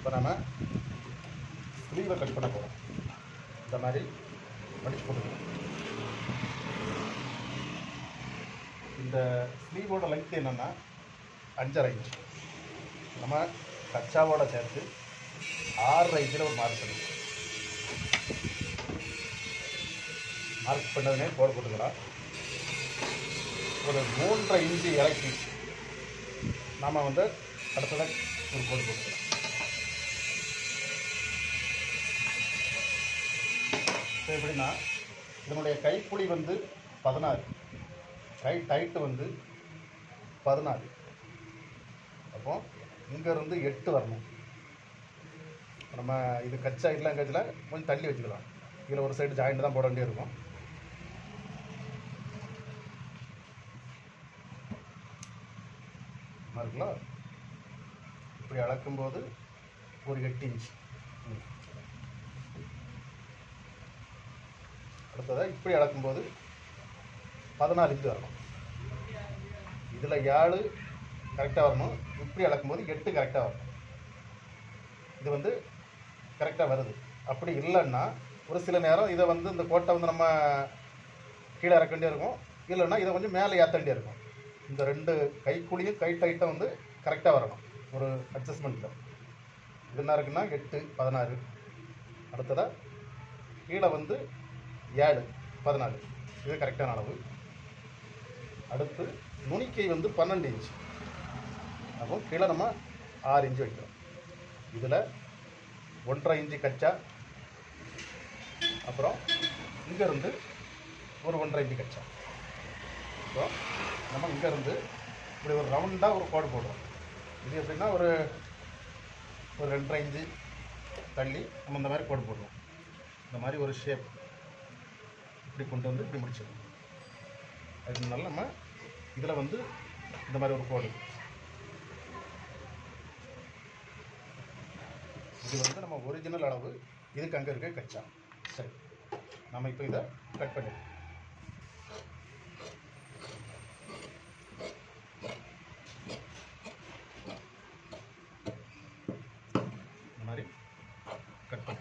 இப்போ நம்ம ஸ்லீவை கட் பண்ண போகிறோம். இந்த மாதிரி மடிச்சு போட்டுக்கலாம். இந்த ஸ்லீவோட லென்த் என்னென்னா 5.5 இன்ச். நம்ம கச்சாவோட சேர்த்து 6.5 இன்ச்சில் ஒரு மார்க் பண்ணுவோம். மார்க் பண்ணதுனே கோடு போட்டுக்கலாம். ஒரு 3.5 இன்ச்சு இறக்கி நாம் வந்து அடுத்ததாக ஒரு கோடு போட்டுக்கலாம். இப்போ எப்படின்னா இதனுடைய கைப்புளி வந்து 16, கை டைட்டு வந்து 14. அப்போ இங்கேருந்து 8 வரணும். நம்ம இது கச்சா இல்லைங்கச்சில் கொஞ்சம் தள்ளி வச்சுக்கலாம். இதில் ஒரு சைடு ஜாயிண்ட் தான் போட வேண்டியிருக்கும். இருக்குல்ல, இப்படி அளக்கும்போது ஒரு 8 இன்ச். அடுத்ததாக இப்படி அளக்கும்போது 14 இன்ச்சு வரணும். இதில் 7 கரெக்டாக வரணும். இப்படி அளக்கும்போது 8 கரெக்டாக வரணும். இது வந்து கரெக்டாக வருது. அப்படி இல்லைன்னா ஒரு சில நேரம் இதை வந்து இந்த கோட்டை வந்து நம்ம கீழே இறக்க வேண்டிய இருக்கும். இல்லைன்னா இதை கொஞ்சம் மேலே ஏற்ற வேண்டிய இருக்கும். இந்த 2 கைக்குழியும் கை டைட்டும் வந்து கரெக்டாக வரணும் ஒரு அட்ஜஸ்ட்மெண்ட்டில். இது என்ன இருக்குன்னா 8, 16. அடுத்ததாக கீழே வந்து 7, 14. இது கரெக்டான அளவு. அடுத்து நுனிக்கை வந்து 12 இன்ச். அப்போ கீழே நம்ம 6 இன்ச்சு வைக்கிறோம். இதில் 1.5 இன்ச்சு கச்சா, அப்புறம் இங்கேருந்து ஒரு 1.5 இன்ச்சு கச்சா. ஸோ நம்ம இங்கேருந்து இப்படி ஒரு ரவுண்டாக ஒரு கோடு போடுறோம். இது எப்படின்னா ஒரு 2.5 இன்ச்சு தள்ளி நம்ம இந்த மாதிரி கோடு போடுறோம். இந்த மாதிரி ஒரு ஷேப் இப்படி கொண்டு வந்து இப்படி முடிச்சிடணும். அதனால நம்ம இதில் வந்து இந்த மாதிரி ஒரு கோடு. இது வந்து நம்ம ஒரிஜினல் அளவு. இதுக்கு அங்கே இருக்க கச்சா. சரி, நம்ம இப்போ இதை கட் பண்ணிடுவோம். இந்த மாதிரி கட் பண்ணி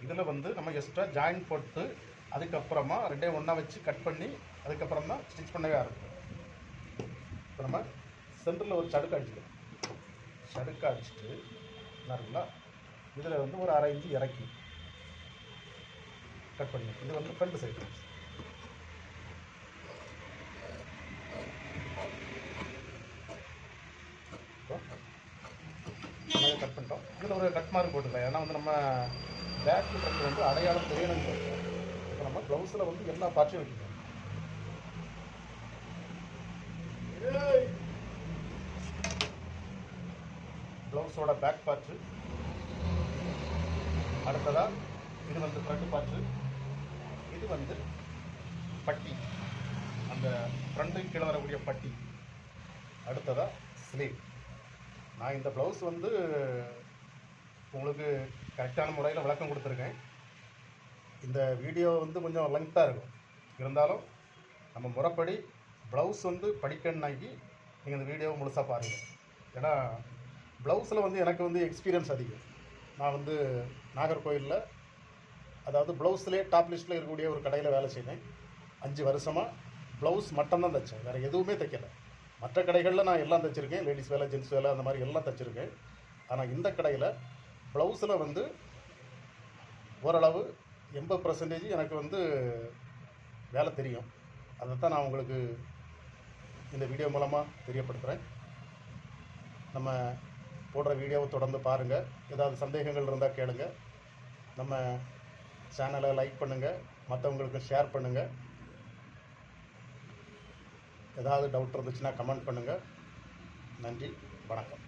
இதில் வந்து நம்ம எக்ஸ்ட்ரா ஜாயின் போட்டு அதுக்கப்புறமா 2 ஒன்றா வச்சு கட் பண்ணி அதுக்கப்புறம் தான் ஸ்டிச் பண்ணவே ஆரம்பிக்கும். இப்போ நம்ம சென்டரில் ஒரு சடுக்கு அடிச்சுக்கலாம். சடுக்கு அடிச்சுட்டு என்ன இருக்குங்களா, இதில் வந்து ஒரு 1/2 இன்ச்சு இறக்கி கட் பண்ணி. இது வந்து ஃப்ரண்ட் சைடு. நம்ம கட் பண்ணிட்டோம். இதில் ஒரு கட் மார்க் போட்டுக்கலாம். ஏன்னா வந்து நம்ம பேக்கு ஃப்ரண்ட் வந்து அடையாளம் தெரியணும்னு. இப்போ நம்ம ப்ளவுஸில் வந்து எல்லா பார்ட்ஸையும் வைக்கணும். ப்ளவுஸோட பேக் பார்ட்ஸு, அடுத்ததாக இது வந்து ஃப்ரண்ட் பார்ட்ஸு, இது வந்து பட்டி, அந்த ஃப்ரண்ட்டு கீழே வரக்கூடிய பட்டி. அடுத்ததாக ஸ்லீவ். நான் இந்த ப்ளவுஸ் வந்து உங்களுக்கு கரெக்டான முறையில் விளக்கம் கொடுத்துருக்கேன். இந்த வீடியோ வந்து கொஞ்சம் லென்த்தாக இருக்கும். இருந்தாலும் நம்ம முறைப்படி ப்ளவுஸ் வந்து படிக்கணுன்னாக்கி நீங்கள் இந்த வீடியோவை முழுசாக பாருங்கள். ஏன்னா ப்ளவுஸில் வந்து எனக்கு வந்து எக்ஸ்பீரியன்ஸ் அதிகம். நான் வந்து நாகர்கோயிலில், அதாவது ப்ளவுஸ்லேயே டாப் லிஸ்ட்டில் இருக்கக்கூடிய ஒரு கடையில் வேலை செய்தேன். 5 வருஷமாக ப்ளவுஸ் மட்டும்தான் தைச்சேன், வேறு எதுவுமே தைக்கலை. மற்ற கடைகளில் நான் எல்லாம் தைச்சிருக்கேன். லேடிஸ் வேலை, ஜென்ஸ் வேலை, அந்த மாதிரி எல்லாம் தைச்சிருக்கேன். ஆனால் இந்த கடையில் ப்ளவுஸில் வந்து ஓரளவு 80% எனக்கு வந்து வேலை தெரியும். அதை தான் நான் உங்களுக்கு இந்த வீடியோ மூலமாக தெரியப்படுத்துகிறேன். நம்ம போடுற வீடியோவை தொடர்ந்து பாருங்கள். ஏதாவது சந்தேகங்கள் இருந்தால் கேளுங்க. நம்ம சேனலை லைக் பண்ணுங்கள், மற்றவங்களுக்கு ஷேர் பண்ணுங்கள். ஏதாவது டவுட் இருந்துச்சுன்னா கமெண்ட் பண்ணுங்கள். நன்றி, வணக்கம்.